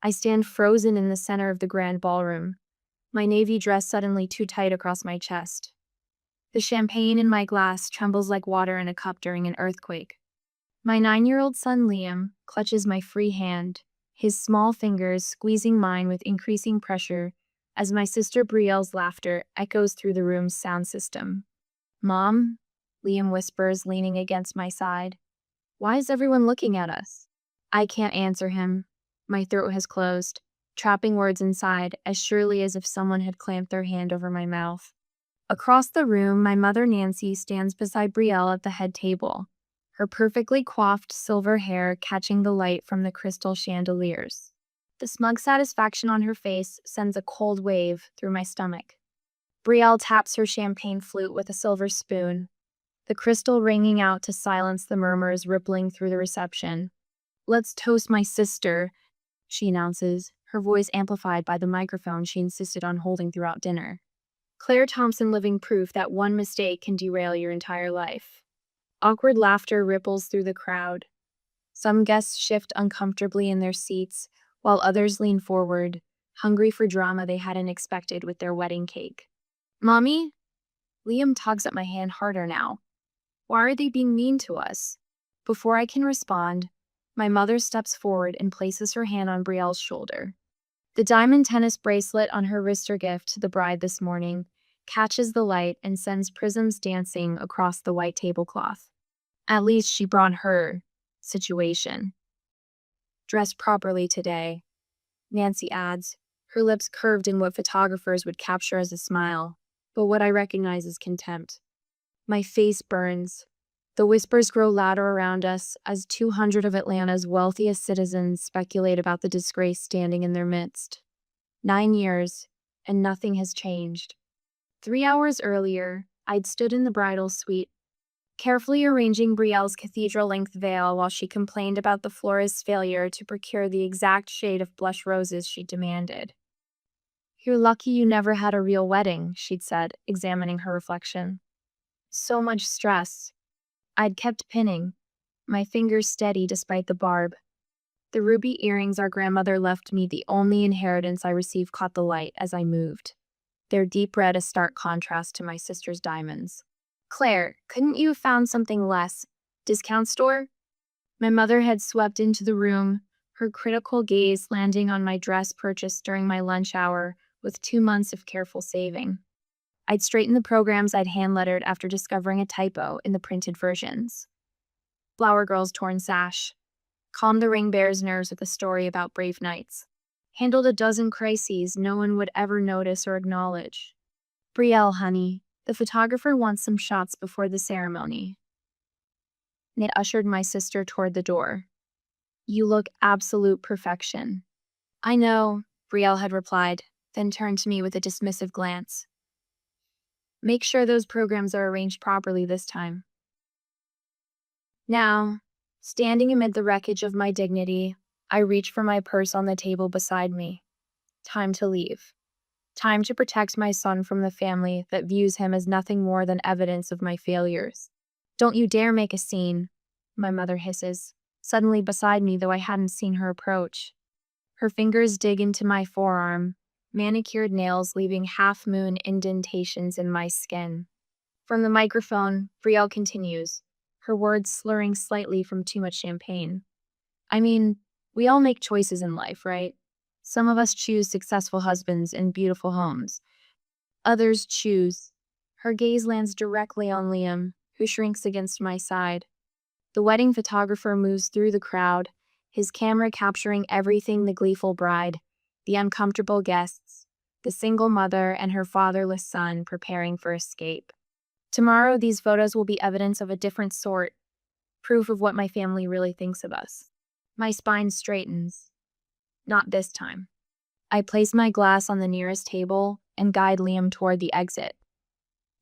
I stand frozen in the center of the grand ballroom, my navy dress suddenly too tight across my chest. The champagne in my glass trembles like water in a cup during an earthquake. My 9-year-old son Liam clutches my free hand, his small fingers squeezing mine with increasing pressure as my sister Brielle's laughter echoes through the room's sound system. "Mom?" Liam whispers, leaning against my side. "Why is everyone looking at us?" I can't answer him. My throat has closed, trapping words inside as surely as if someone had clamped their hand over my mouth. Across the room, my mother Nancy stands beside Brielle at the head table, her perfectly coiffed silver hair catching the light from the crystal chandeliers. The smug satisfaction on her face sends a cold wave through my stomach. Brielle taps her champagne flute with a silver spoon, the crystal ringing out to silence the murmurs rippling through the reception. "Let's toast my sister," she announces, her voice amplified by the microphone she insisted on holding throughout dinner. Claire Thompson living proof that one mistake can derail your entire life. Awkward laughter ripples through the crowd. Some guests shift uncomfortably in their seats, while others lean forward, hungry for drama they hadn't expected with their wedding cake. "Mommy?" Liam tugs at my hand harder now. "Why are they being mean to us?" Before I can respond, my mother steps forward and places her hand on Brielle's shoulder. The diamond tennis bracelet on her wrist, gift to the bride this morning, catches the light and sends prisms dancing across the white tablecloth. At least she brought her situation. "Dressed properly today," Nancy adds, her lips curved in what photographers would capture as a smile, but what I recognize as contempt. My face burns. The whispers grow louder around us as 200 of Atlanta's wealthiest citizens speculate about the disgrace standing in their midst. 9 years, and nothing has changed. 3 hours earlier, I'd stood in the bridal suite, carefully arranging Brielle's cathedral-length veil while she complained about the florist's failure to procure the exact shade of blush roses she demanded. "You're lucky you never had a real wedding," she'd said, examining her reflection. "So much stress." I'd kept pinning, my fingers steady despite the barb. The ruby earrings our grandmother left me, the only inheritance I received, caught the light as I moved, their deep red a stark contrast to my sister's diamonds. "Claire, couldn't you have found something less? Discount store?" My mother had swept into the room, her critical gaze landing on my dress purchased during my lunch hour with 2 months of careful saving. I'd straightened the programs I'd hand-lettered after discovering a typo in the printed versions. "Flower Girl's torn sash." Calmed the ring bearer's nerves with a story about brave knights. Handled a dozen crises no one would ever notice or acknowledge. "Brielle, honey, the photographer wants some shots before the ceremony." Nate ushered my sister toward the door. "You look absolute perfection." "I know," Brielle had replied, then turned to me with a dismissive glance. "Make sure those programs are arranged properly this time." Now, standing amid the wreckage of my dignity, I reach for my purse on the table beside me. Time to leave. Time to protect my son from the family that views him as nothing more than evidence of my failures. "Don't you dare make a scene," my mother hisses, suddenly beside me though I hadn't seen her approach. Her fingers dig into my forearm, manicured nails leaving half-moon indentations in my skin. From the microphone, Brielle continues, her words slurring slightly from too much champagne. "I mean, we all make choices in life, right? Some of us choose successful husbands and beautiful homes. Others choose." Her gaze lands directly on Liam, who shrinks against my side. The wedding photographer moves through the crowd, his camera capturing everything: the gleeful bride, the uncomfortable guests, the single mother and her fatherless son preparing for escape. Tomorrow, these photos will be evidence of a different sort, proof of what my family really thinks of us. My spine straightens. Not this time. I place my glass on the nearest table and guide Liam toward the exit.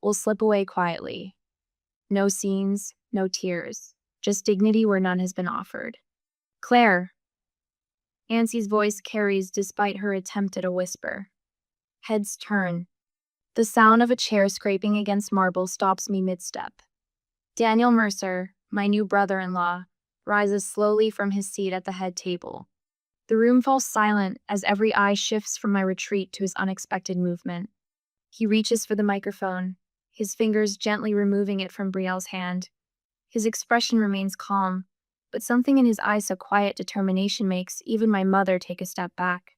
We'll slip away quietly. No scenes, no tears, just dignity where none has been offered. "Claire." Nancy's voice carries despite her attempt at a whisper. Heads turn. The sound of a chair scraping against marble stops me mid-step. Daniel Mercer, my new brother-in-law, rises slowly from his seat at the head table. The room falls silent as every eye shifts from my retreat to his unexpected movement. He reaches for the microphone, his fingers gently removing it from Brielle's hand. His expression remains calm, but something in his eyes of quiet determination makes even my mother take a step back.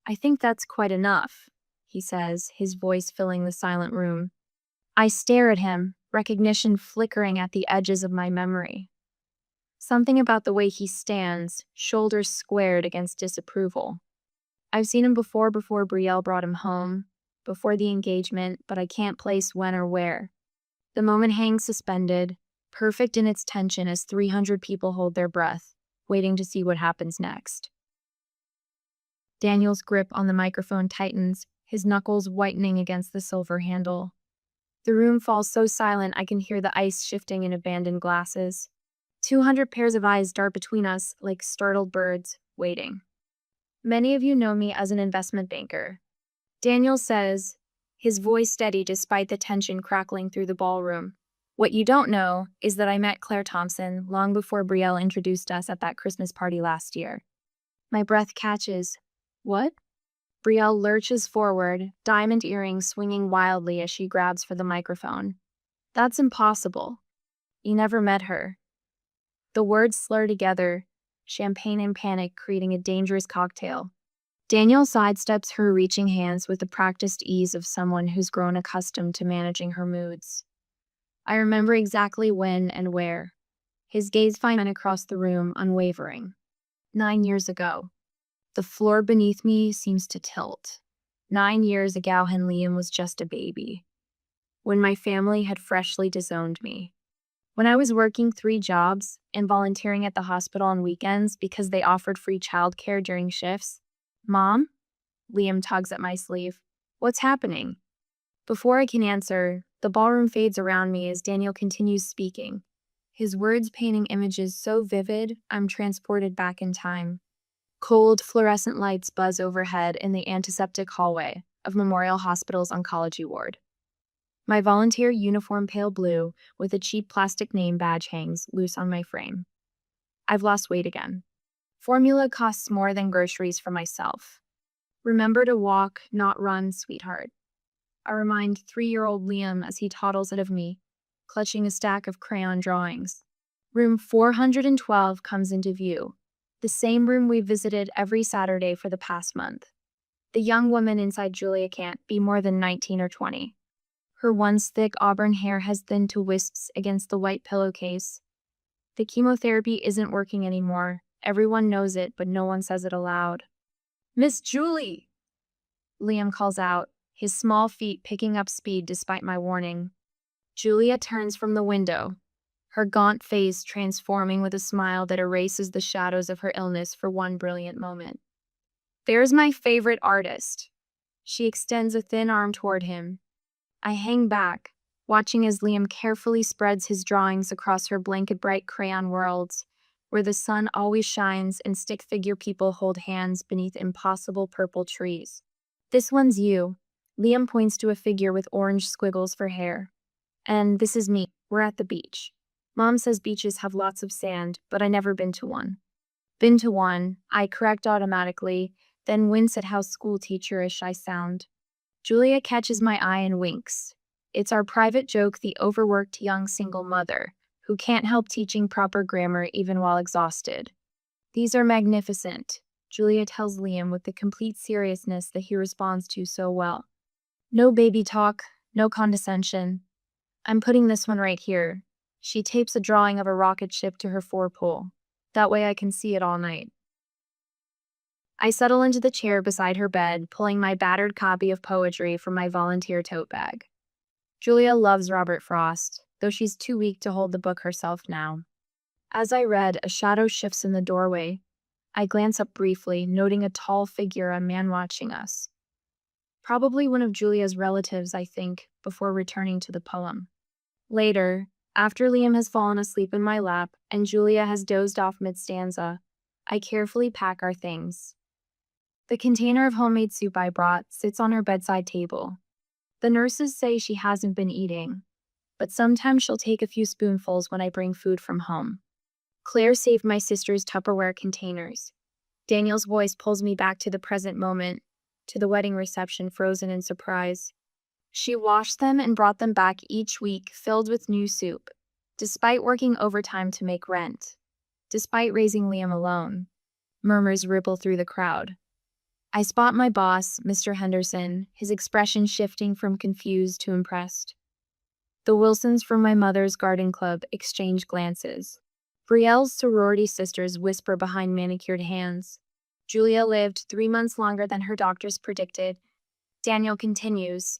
"I think that's quite enough," he says, his voice filling the silent room. I stare at him, recognition flickering at the edges of my memory. Something about the way he stands, shoulders squared against disapproval. I've seen him before Brielle brought him home, before the engagement, but I can't place when or where. The moment hangs suspended, perfect in its tension as 300 people hold their breath, waiting to see what happens next. Daniel's grip on the microphone tightens, his knuckles whitening against the silver handle. The room falls so silent I can hear the ice shifting in abandoned glasses. 200 pairs of eyes dart between us like startled birds, waiting. "Many of you know me as an investment banker," Daniel says, his voice steady despite the tension crackling through the ballroom. "What you don't know is that I met Claire Thompson long before Brielle introduced us at that Christmas party last year." My breath catches. "What?" Brielle lurches forward, diamond earrings swinging wildly as she grabs for the microphone. "That's impossible. You never met her." The words slur together, champagne and panic creating a dangerous cocktail. Daniel sidesteps her reaching hands with the practiced ease of someone who's grown accustomed to managing her moods. I remember exactly when and where. His gaze finds across the room, unwavering. 9 years ago. The floor beneath me seems to tilt. 9 years ago, when Liam was just a baby. When my family had freshly disowned me. When I was working 3 jobs and volunteering at the hospital on weekends because they offered free childcare during shifts. "Mom?" Liam tugs at my sleeve. "What's happening?" Before I can answer, the ballroom fades around me as Daniel continues speaking, his words painting images so vivid I'm transported back in time. Cold, fluorescent lights buzz overhead in the antiseptic hallway of Memorial Hospital's oncology ward. My volunteer uniform pale blue with a cheap plastic name badge hangs loose on my frame. I've lost weight again. Formula costs more than groceries for myself. Remember to walk, not run, sweetheart. I remind 3-year-old Liam as he toddles ahead of me, clutching a stack of crayon drawings. Room 412 comes into view, the same room we visited every Saturday for the past month. The young woman inside Julia can't be more than 19 or 20. Her once thick auburn hair has thinned to wisps against the white pillowcase. The chemotherapy isn't working anymore. Everyone knows it, but no one says it aloud. "Miss Julie!" Liam calls out, his small feet picking up speed despite my warning. Julia turns from the window, her gaunt face transforming with a smile that erases the shadows of her illness for one brilliant moment. "There's my favorite artist." She extends a thin arm toward him. I hang back, watching as Liam carefully spreads his drawings across her blanket-bright crayon worlds, where the sun always shines and stick figure people hold hands beneath impossible purple trees. "This one's you." Liam points to a figure with orange squiggles for hair. "And this is me. We're at the beach. Mom says beaches have lots of sand, but I never been to one." "Been to one," I correct automatically, then wince at how school teacherish I sound. Julia catches my eye and winks. It's our private joke, the overworked young single mother, who can't help teaching proper grammar even while exhausted. "These are magnificent," Julia tells Liam with the complete seriousness that he responds to so well. No baby talk, no condescension. "I'm putting this one right here." She tapes a drawing of a rocket ship to her forepole. "That way I can see it all night." I settle into the chair beside her bed, pulling my battered copy of poetry from my volunteer tote bag. Julia loves Robert Frost, though she's too weak to hold the book herself now. As I read, a shadow shifts in the doorway. I glance up briefly, noting a tall figure, a man watching us. Probably one of Julia's relatives, I think, before returning to the poem. Later, after Liam has fallen asleep in my lap and Julia has dozed off mid-stanza, I carefully pack our things. The container of homemade soup I brought sits on her bedside table. The nurses say she hasn't been eating, but sometimes she'll take a few spoonfuls when I bring food from home. Claire saved my sister's Tupperware containers. Daniel's voice pulls me back to the present moment, to the wedding reception frozen in surprise. She washed them and brought them back each week filled with new soup, despite working overtime to make rent, despite raising Liam alone. Murmurs ripple through the crowd. I spot my boss, Mr. Henderson, his expression shifting from confused to impressed. The Wilsons from my mother's garden club exchange glances. Brielle's sorority sisters whisper behind manicured hands. Julia lived 3 months longer than her doctors predicted. Daniel continues.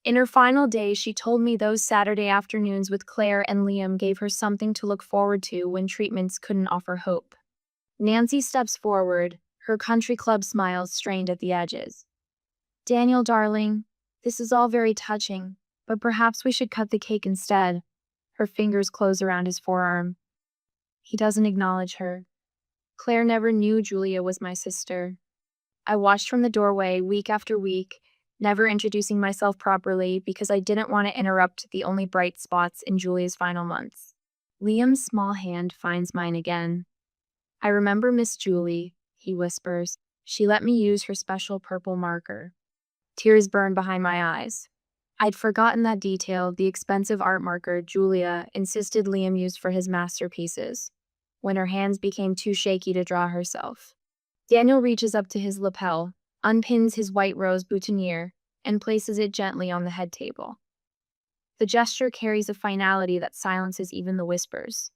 In her final days, she told me those Saturday afternoons with Claire and Liam gave her something to look forward to when treatments couldn't offer hope. Nancy steps forward, her country club smile strained at the edges. Daniel, darling, this is all very touching, but perhaps we should cut the cake instead. Her fingers close around his forearm. He doesn't acknowledge her. Claire never knew Julia was my sister. I watched from the doorway week after week, never introducing myself properly because I didn't want to interrupt the only bright spots in Julia's final months. Liam's small hand finds mine again. I remember Miss Julie, he whispers. She let me use her special purple marker. Tears burn behind my eyes. I'd forgotten that detail, the expensive art marker Julia insisted Liam use for his masterpieces, when her hands became too shaky to draw herself. Daniel reaches up to his lapel, unpins his white rose boutonniere, and places it gently on the head table. The gesture carries a finality that silences even the whispers.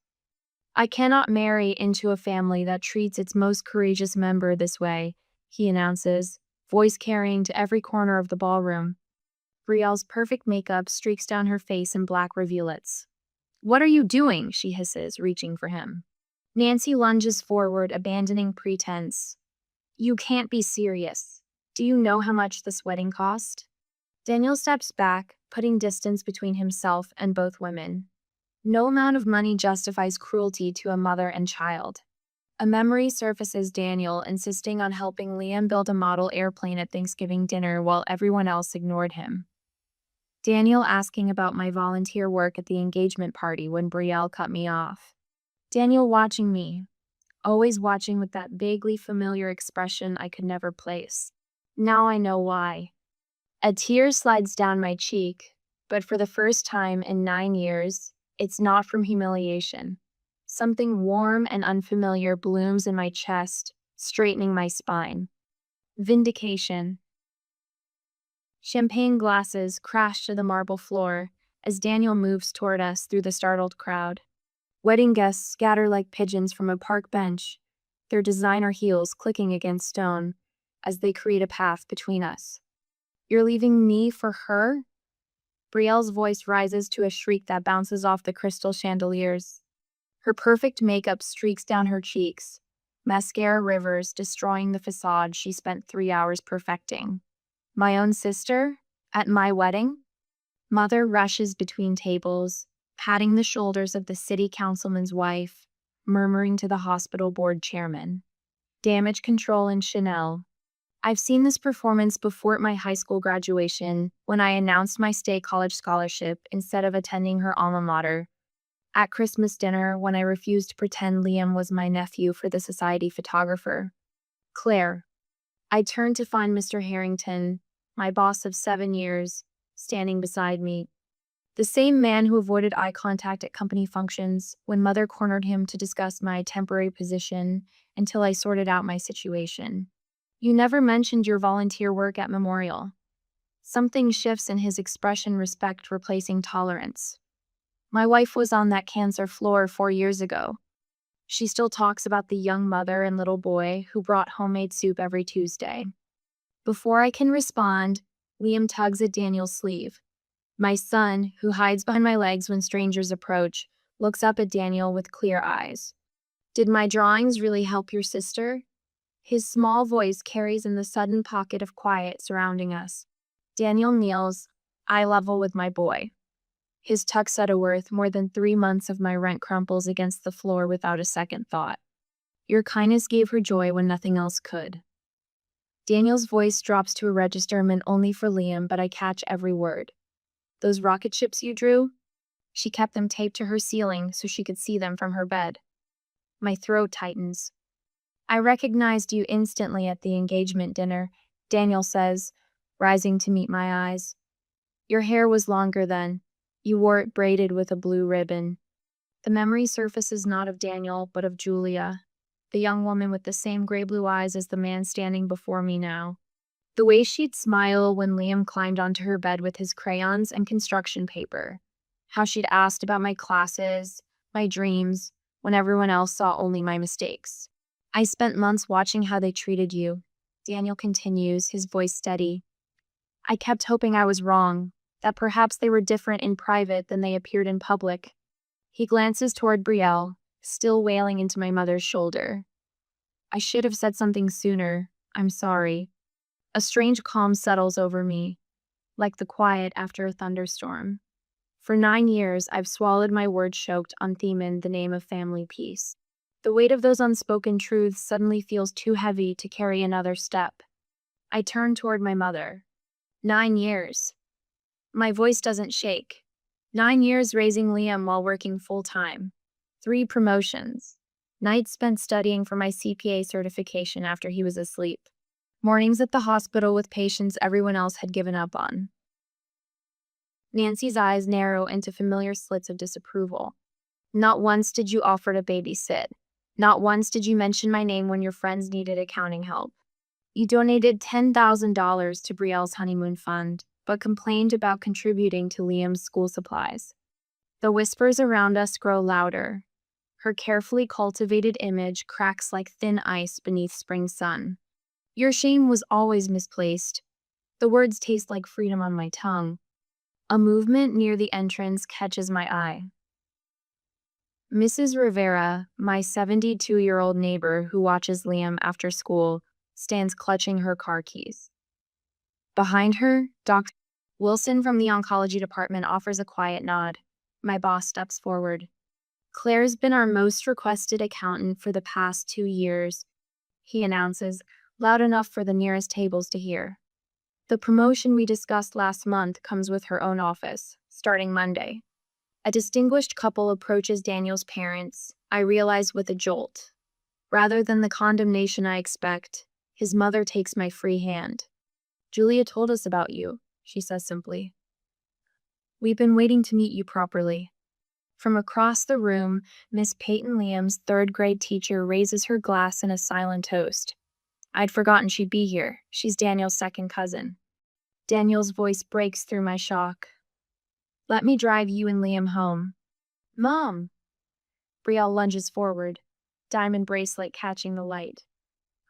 I cannot marry into a family that treats its most courageous member this way, he announces, voice carrying to every corner of the ballroom. Brielle's perfect makeup streaks down her face in black rivulets. What are you doing? She hisses, reaching for him. Nancy lunges forward, abandoning pretense. You can't be serious. Do you know how much this wedding cost? Daniel steps back, putting distance between himself and both women. No amount of money justifies cruelty to a mother and child. A memory surfaces Daniel insisting on helping Liam build a model airplane at Thanksgiving dinner while everyone else ignored him. Daniel asking about my volunteer work at the engagement party when Brielle cut me off. Daniel watching me, always watching with that vaguely familiar expression I could never place. Now I know why. A tear slides down my cheek, but for the first time in 9 years, it's not from humiliation. Something warm and unfamiliar blooms in my chest, straightening my spine. Vindication. Champagne glasses crash to the marble floor as Daniel moves toward us through the startled crowd. Wedding guests scatter like pigeons from a park bench, their designer heels clicking against stone as they create a path between us. You're leaving me for her? Brielle's voice rises to a shriek that bounces off the crystal chandeliers. Her perfect makeup streaks down her cheeks, mascara rivers destroying the facade she spent 3 hours perfecting. My own sister? At my wedding? Mother rushes between tables, patting the shoulders of the city councilman's wife, murmuring to the hospital board chairman. Damage control in Chanel. I've seen this performance before at my high school graduation when I announced my state college scholarship instead of attending her alma mater. At Christmas dinner when I refused to pretend Liam was my nephew for the society photographer. Claire. I turned to find Mr. Harrington, my boss of 7 years, standing beside me. The same man who avoided eye contact at company functions when Mother cornered him to discuss my temporary position until I sorted out my situation. You never mentioned your volunteer work at Memorial. Something shifts in his expression, respect replacing tolerance. My wife was on that cancer floor 4 years ago. She still talks about the young mother and little boy who brought homemade soup every Tuesday. Before I can respond, Liam tugs at Daniel's sleeve. My son, who hides behind my legs when strangers approach, looks up at Daniel with clear eyes. Did my drawings really help your sister? His small voice carries in the sudden pocket of quiet surrounding us. Daniel kneels, eye level with my boy. His tuxedo worth more than 3 months of my rent crumples against the floor without a second thought. Your kindness gave her joy when nothing else could. Daniel's voice drops to a register meant only for Liam, but I catch every word. Those rocket ships you drew? She kept them taped to her ceiling so she could see them from her bed. My throat tightens. I recognized you instantly at the engagement dinner, Daniel says, rising to meet my eyes. Your hair was longer then. You wore it braided with a blue ribbon. The memory surfaces not of Daniel, but of Julia, the young woman with the same gray-blue eyes as the man standing before me now. The way she'd smile when Liam climbed onto her bed with his crayons and construction paper. How she'd asked about my classes, my dreams, when everyone else saw only my mistakes. I spent months watching how they treated you. Daniel continues, his voice steady. I kept hoping I was wrong, that perhaps they were different in private than they appeared in public. He glances toward Brielle, still wailing into my mother's shoulder. I should have said something sooner. I'm sorry. A strange calm settles over me, like the quiet after a thunderstorm. For 9 years, I've swallowed my words choked on theme in the name of family peace. The weight of those unspoken truths suddenly feels too heavy to carry another step. I turn toward my mother. 9 years. My voice doesn't shake. 9 years raising Liam while working full-time. 3 promotions. Nights spent studying for my CPA certification after he was asleep. Mornings at the hospital with patients everyone else had given up on. Nancy's eyes narrow into familiar slits of disapproval. Not once did you offer to babysit. Not once did you mention my name when your friends needed accounting help. You donated $10,000 to Brielle's honeymoon fund, but complained about contributing to Liam's school supplies. The whispers around us grow louder. Her carefully cultivated image cracks like thin ice beneath spring sun. Your shame was always misplaced. The words taste like freedom on my tongue. A movement near the entrance catches my eye. Mrs. Rivera, my 72-year-old neighbor who watches Liam after school, stands clutching her car keys. Behind her, Dr. Wilson from the oncology department offers a quiet nod. My boss steps forward. Claire's been our most requested accountant for the past 2 years, he announces, loud enough for the nearest tables to hear. The promotion we discussed last month comes with her own office, starting Monday. A distinguished couple approaches Daniel's parents, I realize with a jolt. Rather than the condemnation I expect, his mother takes my free hand. Julia told us about you, she says simply. We've been waiting to meet you properly. From across the room, Miss Peyton Liam's 3rd grade teacher raises her glass in a silent toast. I'd forgotten she'd be here. She's Daniel's second cousin. Daniel's voice breaks through my shock. Let me drive you and Liam home. Mom! Brielle lunges forward, diamond bracelet catching the light.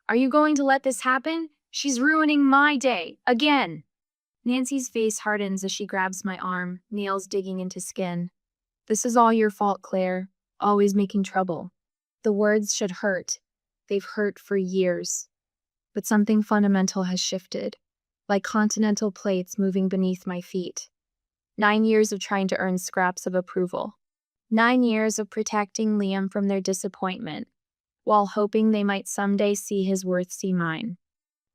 Are you going to let this happen? She's ruining my day, again! Nancy's face hardens as she grabs my arm, nails digging into skin. This is all your fault, Claire. Always making trouble. The words should hurt. They've hurt for years. But something fundamental has shifted, like continental plates moving beneath my feet. 9 years of trying to earn scraps of approval. 9 years of protecting Liam from their disappointment, while hoping they might someday see his worth see mine.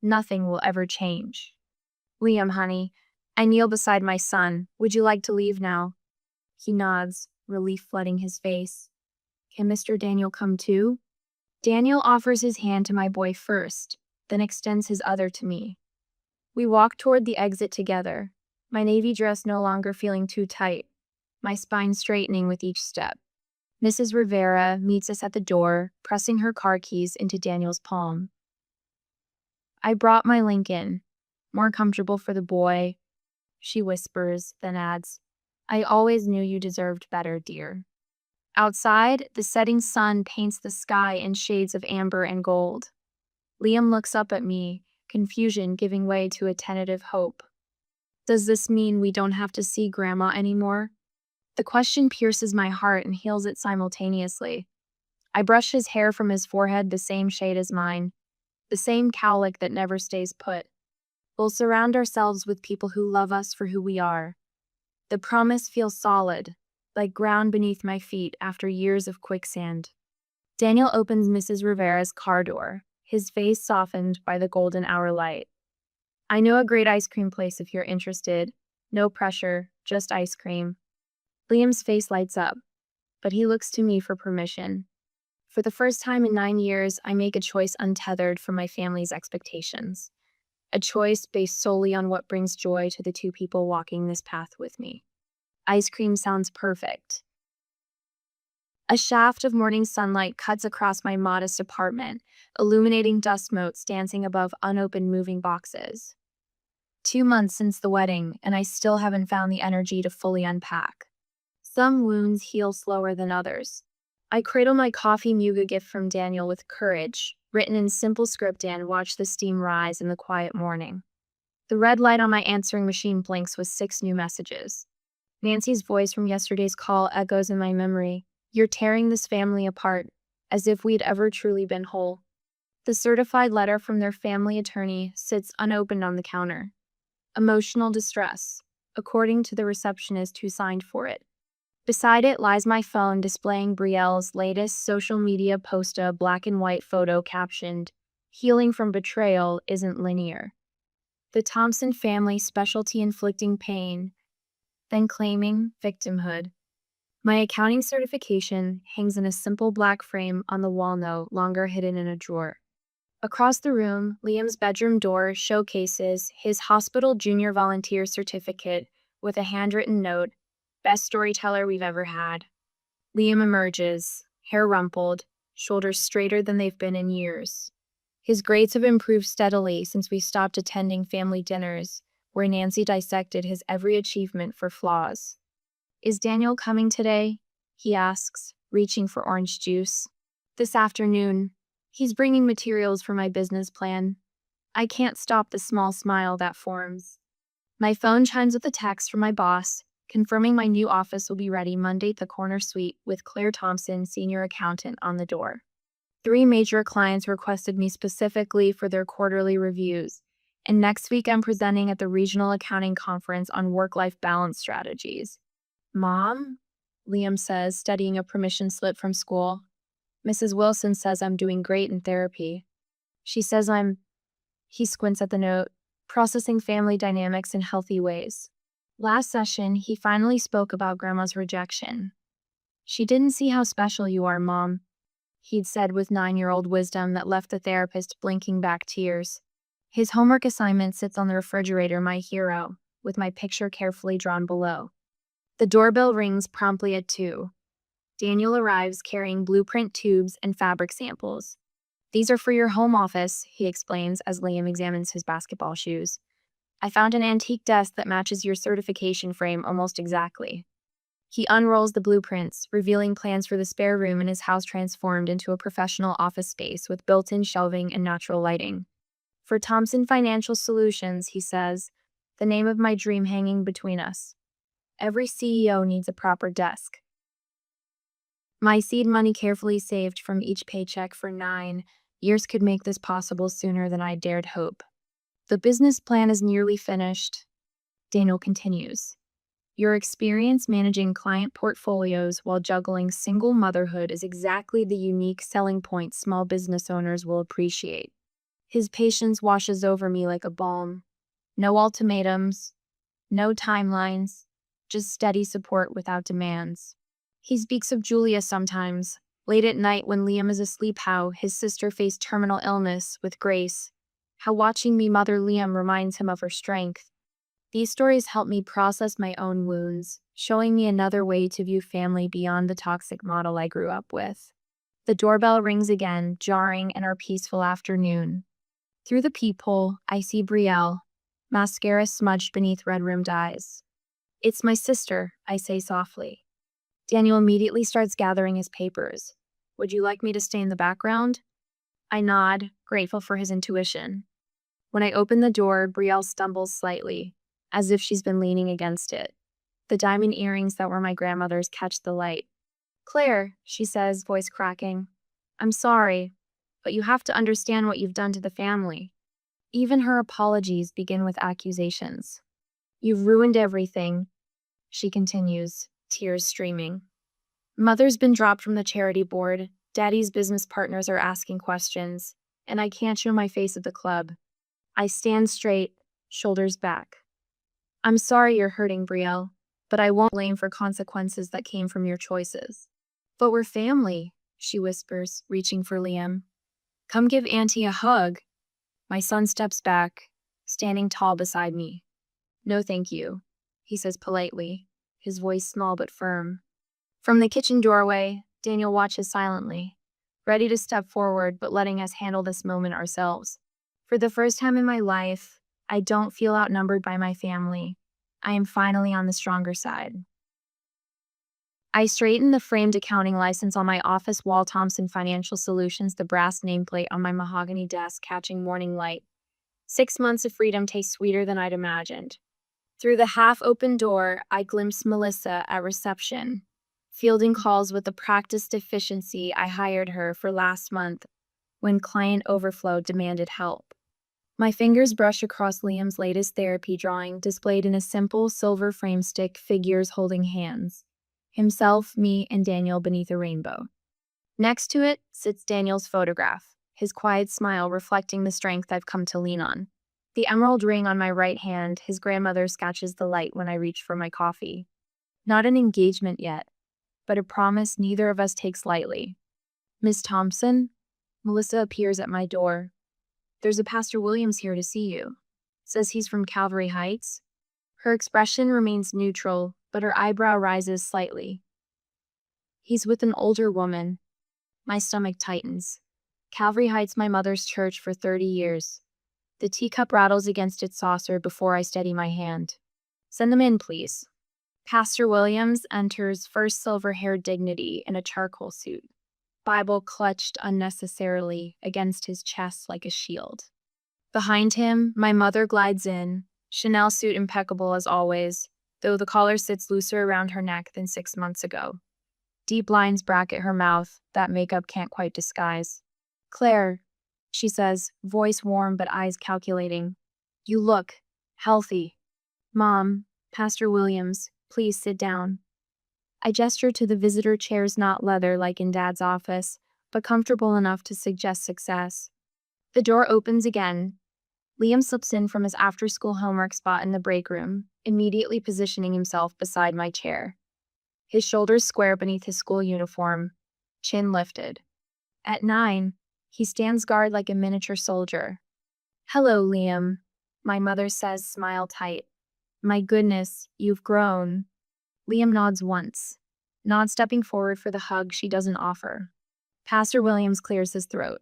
Nothing will ever change. Liam, honey, I kneel beside my son. Would you like to leave now? He nods, relief flooding his face. Can Mr. Daniel come too? Daniel offers his hand to my boy first, then extends his other to me. We walk toward the exit together, my navy dress no longer feeling too tight, my spine straightening with each step. Mrs. Rivera meets us at the door, pressing her car keys into Daniel's palm. I brought my Lincoln, more comfortable for the boy, she whispers, then adds, I always knew you deserved better, dear. Outside, the setting sun paints the sky in shades of amber and gold. Liam looks up at me, confusion giving way to a tentative hope. Does this mean we don't have to see Grandma anymore? The question pierces my heart and heals it simultaneously. I brush his hair from his forehead the same shade as mine, the same cowlick that never stays put. We'll surround ourselves with people who love us for who we are. The promise feels solid, like ground beneath my feet after years of quicksand. Daniel opens Mrs. Rivera's car door, his face softened by the golden hour light. I know a great ice cream place if you're interested. No pressure, just ice cream. Liam's face lights up, but he looks to me for permission. For the first time in 9 years, I make a choice untethered from my family's expectations. A choice based solely on what brings joy to the two people walking this path with me. Ice cream sounds perfect. A shaft of morning sunlight cuts across my modest apartment, illuminating dust motes dancing above unopened moving boxes. 2 months since the wedding, and I still haven't found the energy to fully unpack. Some wounds heal slower than others. I cradle my coffee muga gift from Daniel with courage, written in simple script, and watch the steam rise in the quiet morning. The red light on my answering machine blinks with 6 new messages. Nancy's voice from yesterday's call echoes in my memory. You're tearing this family apart, as if we'd ever truly been whole. The certified letter from their family attorney sits unopened on the counter. Emotional distress, according to the receptionist who signed for it. Beside it lies my phone displaying Brielle's latest social media post, a black and white photo captioned, "Healing from betrayal isn't linear." The Thompson family specialty inflicting pain, then claiming victimhood. My accounting certification hangs in a simple black frame on the wall, no longer hidden in a drawer. Across the room, Liam's bedroom door showcases his hospital junior volunteer certificate with a handwritten note, "Best storyteller we've ever had." Liam emerges, hair rumpled, shoulders straighter than they've been in years. His grades have improved steadily since we stopped attending family dinners, where Nancy dissected his every achievement for flaws. "Is Daniel coming today?" he asks, reaching for orange juice. "This afternoon. He's bringing materials for my business plan." I can't stop the small smile that forms. My phone chimes with a text from my boss, confirming my new office will be ready Monday at the corner suite with Claire Thompson, senior accountant, on the door. 3 major clients requested me specifically for their quarterly reviews, and next week I'm presenting at the Regional Accounting Conference on work-life balance strategies. "Mom?" Liam says, studying a permission slip from school. "Mrs. Wilson says I'm doing great in therapy. She says He squints at the note, processing family dynamics in healthy ways. Last session, he finally spoke about Grandma's rejection. "She didn't see how special you are, Mom," he'd said with 9-year-old wisdom that left the therapist blinking back tears. His homework assignment sits on the refrigerator, my hero, with my picture carefully drawn below. The doorbell rings promptly at 2. Daniel arrives carrying blueprint tubes and fabric samples. "These are for your home office," he explains as Liam examines his basketball shoes. "I found an antique desk that matches your certification frame almost exactly." He unrolls the blueprints, revealing plans for the spare room in his house transformed into a professional office space with built-in shelving and natural lighting. "For Thompson Financial Solutions," he says, "the name of my dream hanging between us. Every CEO needs a proper desk." My seed money, carefully saved from each paycheck for 9 years, could make this possible sooner than I dared hope. "The business plan is nearly finished," Daniel continues. "Your experience managing client portfolios while juggling single motherhood is exactly the unique selling point small business owners will appreciate." His patience washes over me like a balm. No ultimatums, no timelines, just steady support without demands. He speaks of Julia sometimes, late at night when Liam is asleep, how his sister faced terminal illness with grace, how watching me mother Liam reminds him of her strength. These stories help me process my own wounds, showing me another way to view family beyond the toxic model I grew up with. The doorbell rings again, jarring in our peaceful afternoon. Through the peephole, I see Brielle, mascara smudged beneath red-rimmed eyes. "It's my sister," I say softly. Daniel immediately starts gathering his papers. "Would you like me to stay in the background?" I nod, grateful for his intuition. When I open the door, Brielle stumbles slightly, as if she's been leaning against it. The diamond earrings that were my grandmother's catch the light. "Claire," she says, voice cracking, "I'm sorry, but you have to understand what you've done to the family." Even her apologies begin with accusations. "You've ruined everything," she continues, tears streaming. "Mother's been dropped from the charity board, Daddy's business partners are asking questions, and I can't show my face at the club." I stand straight, shoulders back. "I'm sorry you're hurting, Brielle, but I won't blame for consequences that came from your choices." "But we're family," she whispers, reaching for Liam. Come give Auntie a hug. My son steps back, standing tall beside me. No thank you, he says politely, his voice small but firm. From the kitchen doorway, Daniel watches silently, ready to step forward but letting us handle this moment ourselves. For the first time in my life, I don't feel outnumbered by my family. I am finally on the stronger side. I straighten the framed accounting license on my office wall, Thompson Financial Solutions, the brass nameplate on my mahogany desk catching morning light. 6 months of freedom taste sweeter than I'd imagined. Through the half-open door, I glimpse Melissa at reception, fielding calls with the practiced efficiency I hired her for last month when client overflow demanded help. My fingers brush across Liam's latest therapy drawing displayed in a simple silver frame stick, figures holding hands. Himself, me, and Daniel beneath a rainbow. Next to it sits Daniel's photograph, his quiet smile reflecting the strength I've come to lean on. The emerald ring on my right hand, his grandmother catches the light when I reach for my coffee. Not an engagement yet, but a promise neither of us takes lightly. Miss Thompson? Melissa appears at my door. There's a Pastor Williams here to see you. Says he's from Calvary Heights. Her expression remains neutral, but her eyebrow rises slightly. He's with an older woman. My stomach tightens. Calvary Heights, my mother's church for 30 years. The teacup rattles against its saucer before I steady my hand. Send them in, please. Pastor Williams enters, first silver-haired dignity in a charcoal suit, Bible clutched unnecessarily against his chest like a shield. Behind him, my mother glides in, Chanel suit impeccable as always, though the collar sits looser around her neck than 6 months ago. Deep lines bracket her mouth that makeup can't quite disguise. Claire, she says, voice warm but eyes calculating. You look healthy. Mom, Pastor Williams, please sit down. I gesture to the visitor chairs, not leather like in Dad's office, but comfortable enough to suggest success. The door opens again. Liam slips in from his after-school homework spot in the break room, immediately positioning himself beside my chair. His shoulders square beneath his school uniform, chin lifted. At 9, he stands guard like a miniature soldier. Hello, Liam, my mother says, smile tight. My goodness, you've grown. Liam nods once, not stepping forward for the hug she doesn't offer. Pastor Williams clears his throat.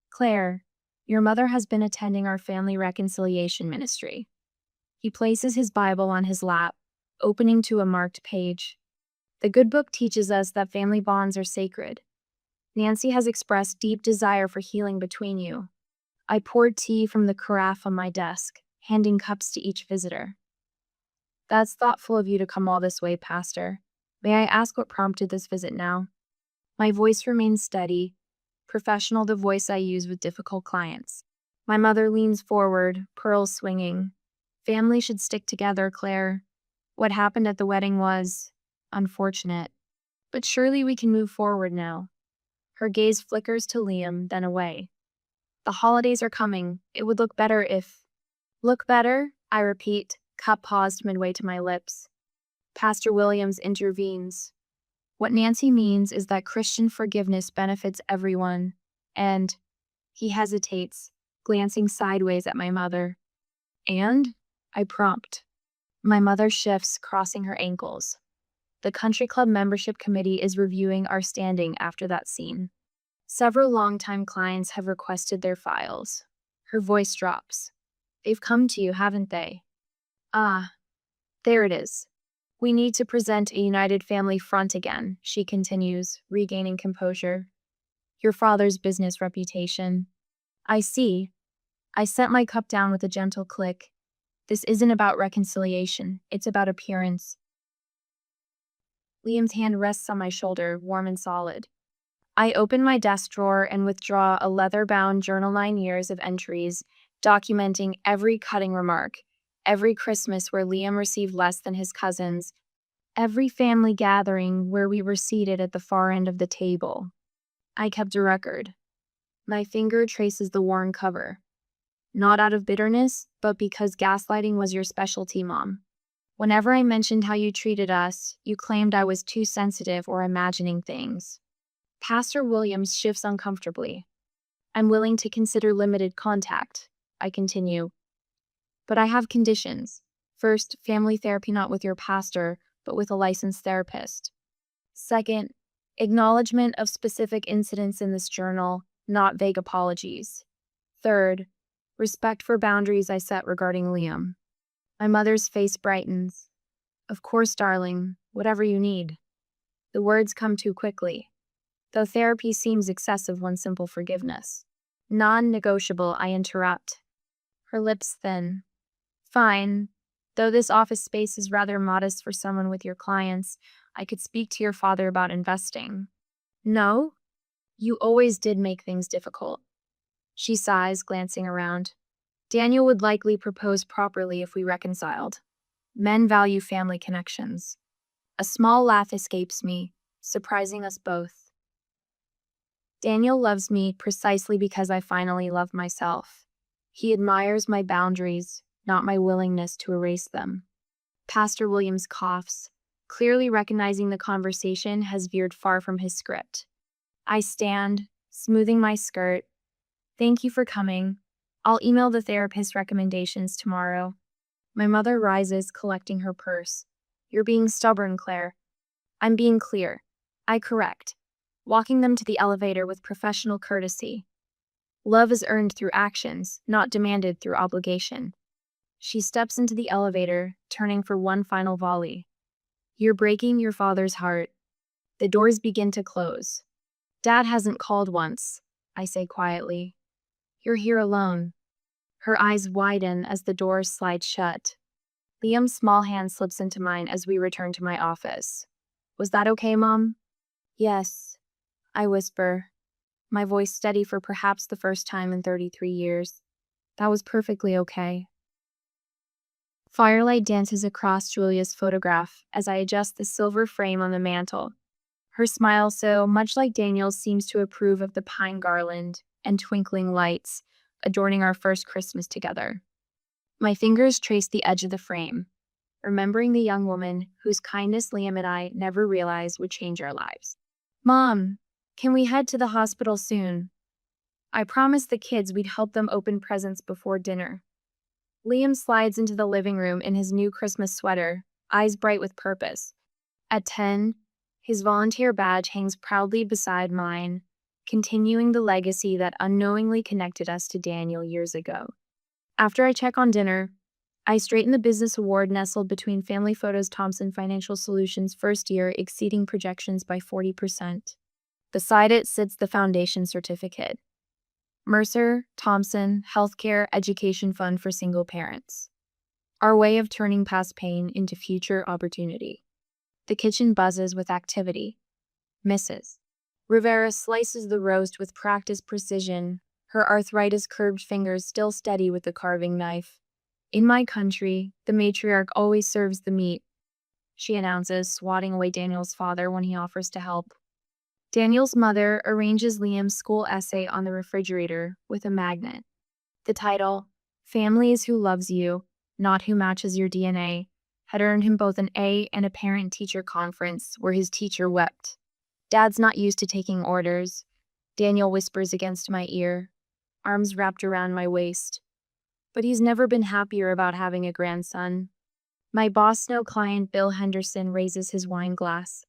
Claire, your mother has been attending our family reconciliation ministry. He places his Bible on his lap, opening to a marked page. The good book teaches us that family bonds are sacred. Nancy has expressed deep desire for healing between you. I poured tea from the carafe on my desk, handing cups to each visitor. That's thoughtful of you to come all this way, Pastor. May I ask what prompted this visit now? My voice remains steady, professional, the voice I use with difficult clients. My mother leans forward, pearls swinging. Family should stick together, Claire. What happened at the wedding was unfortunate. But surely we can move forward now. Her gaze flickers to Liam, then away. The holidays are coming. It would look better if... Look better? I repeat, cup paused midway to my lips. Pastor Williams intervenes. What Nancy means is that Christian forgiveness benefits everyone, and... He hesitates, glancing sideways at my mother. And? I prompt. My mother shifts, crossing her ankles. The country club membership committee is reviewing our standing after that scene. Several longtime clients have requested their files. Her voice drops. They've come to you, haven't they? Ah, there it is. We need to present a united family front again, she continues, regaining composure. Your father's business reputation. I see. I set my cup down with a gentle click. This isn't about reconciliation, it's about appearance. Liam's hand rests on my shoulder, warm and solid. I open my desk drawer and withdraw a leather-bound journal, 9 years of entries, documenting every cutting remark, every Christmas where Liam received less than his cousins, every family gathering where we were seated at the far end of the table. I kept a record. My finger traces the worn cover. Not out of bitterness, but because gaslighting was your specialty, Mom. Whenever I mentioned how you treated us, you claimed I was too sensitive or imagining things. Pastor Williams shifts uncomfortably. I'm willing to consider limited contact, I continue. But I have conditions. First, family therapy not with your pastor, but with a licensed therapist. Second, acknowledgement of specific incidents in this journal, not vague apologies. Third, respect for boundaries I set regarding Liam. My mother's face brightens. Of course, darling, whatever you need. The words come too quickly. Though therapy seems excessive, one simple forgiveness. Non-negotiable, I interrupt. Her lips thin. Fine. Though this office space is rather modest for someone with your clients, I could speak to your father about investing. No? You always did make things difficult. She sighs, glancing around. Daniel would likely propose properly if we reconciled. Men value family connections. A small laugh escapes me, surprising us both. Daniel loves me precisely because I finally love myself. He admires my boundaries, not my willingness to erase them. Pastor Williams coughs, clearly recognizing the conversation has veered far from his script. I stand, smoothing my skirt. Thank you for coming. I'll email the therapist recommendations tomorrow. My mother rises, collecting her purse. You're being stubborn, Claire. I'm being clear. I correct, walking them to the elevator with professional courtesy. Love is earned through actions, not demanded through obligation. She steps into the elevator, turning for one final volley. You're breaking your father's heart. The doors begin to close. Dad hasn't called once, I say quietly. You're here alone. Her eyes widen as the doors slide shut. Liam's small hand slips into mine as we return to my office. Was that okay, Mom? Yes, I whisper, my voice steady for perhaps the first time in 33 years. That was perfectly okay. Firelight dances across Julia's photograph as I adjust the silver frame on the mantel. Her smile, so much like Daniel's, seems to approve of the pine garland and twinkling lights adorning our first Christmas together. My fingers trace the edge of the frame, remembering the young woman whose kindness Liam and I never realized would change our lives. Mom, can we head to the hospital soon? I promised the kids we'd help them open presents before dinner. Liam slides into the living room in his new Christmas sweater, eyes bright with purpose. At 10, his volunteer badge hangs proudly beside mine, continuing the legacy that unknowingly connected us to Daniel years ago. After I check on dinner, I straighten the business award nestled between Family Photos Thompson Financial Solutions' first year exceeding projections by 40%. Beside it sits the foundation certificate. Mercer, Thompson, Healthcare Education Fund for Single Parents. Our way of turning past pain into future opportunity. The kitchen buzzes with activity. Mrs. Rivera slices the roast with practiced precision, her arthritis-curbed fingers still steady with the carving knife. In my country, the matriarch always serves the meat, she announces, swatting away Daniel's father when he offers to help. Daniel's mother arranges Liam's school essay on the refrigerator with a magnet. The title, Family is Who Loves You, Not Who Matches Your DNA, had earned him both an A and a parent-teacher conference where his teacher wept. Dad's not used to taking orders, Daniel whispers against my ear, arms wrapped around my waist. But he's never been happier about having a grandson. My boss no client Bill Henderson raises his wine glass.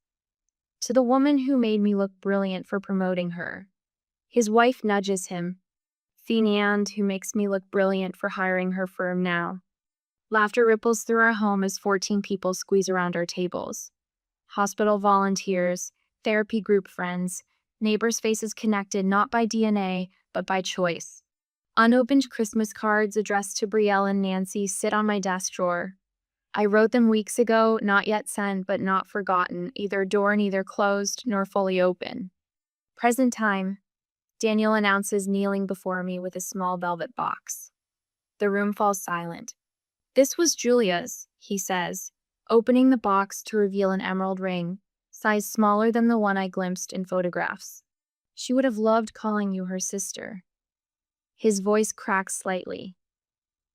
To the woman who made me look brilliant for promoting her. His wife nudges him. Finiand, who makes me look brilliant for hiring her firm now. Laughter ripples through our home as 14 people squeeze around our tables. Hospital volunteers, therapy group friends, neighbors' faces connected not by DNA, but by choice. Unopened Christmas cards addressed to Brielle and Nancy sit on my desk drawer. I wrote them weeks ago, not yet sent, but not forgotten, either door neither closed nor fully open. Present time, Daniel announces, kneeling before me with a small velvet box. The room falls silent. This was Julia's, he says, opening the box to reveal an emerald ring, size smaller than the one I glimpsed in photographs. She would have loved calling you her sister. His voice cracks slightly.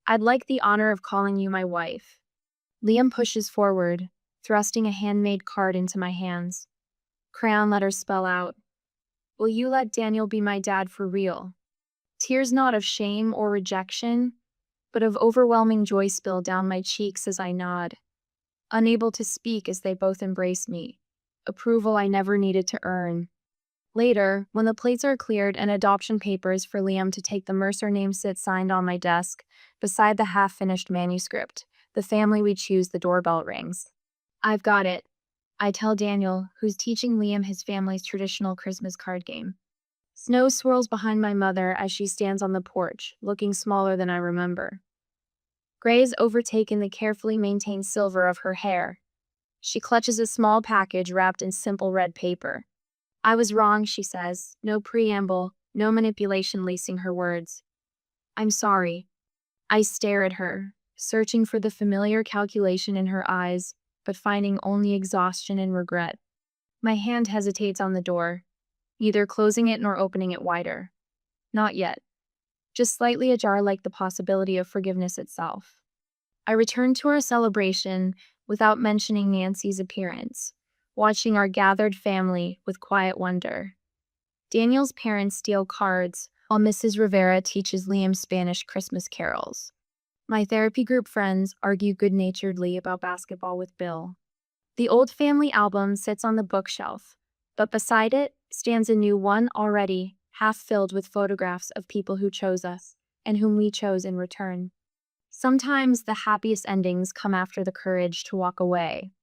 I'd like the honor of calling you my wife. Liam pushes forward, thrusting a handmade card into my hands. Crayon letters spell out, Will you let Daniel be my dad for real? Tears not of shame or rejection, but of overwhelming joy spill down my cheeks as I nod, unable to speak as they both embrace me. Approval I never needed to earn. Later, when the plates are cleared and adoption papers for Liam to take the Mercer name sit signed on my desk, beside the half-finished manuscript, the family we choose, the doorbell rings. I've got it, I tell Daniel, who's teaching Liam his family's traditional Christmas card game. Snow swirls behind my mother as she stands on the porch, looking smaller than I remember. Gray has overtaken the carefully maintained silver of her hair. She clutches a small package wrapped in simple red paper. I was wrong, she says, no preamble, no manipulation lacing her words. I'm sorry. I stare at her, searching for the familiar calculation in her eyes, but finding only exhaustion and regret. My hand hesitates on the door, neither closing it nor opening it wider. Not yet. Just slightly ajar, like the possibility of forgiveness itself. I return to our celebration without mentioning Nancy's appearance, watching our gathered family with quiet wonder. Daniel's parents steal cards, while Mrs. Rivera teaches Liam Spanish Christmas carols. My therapy group friends argue good-naturedly about basketball with Bill. The old family album sits on the bookshelf, but beside it stands a new one already half filled with photographs of people who chose us and whom we chose in return. Sometimes the happiest endings come after the courage to walk away.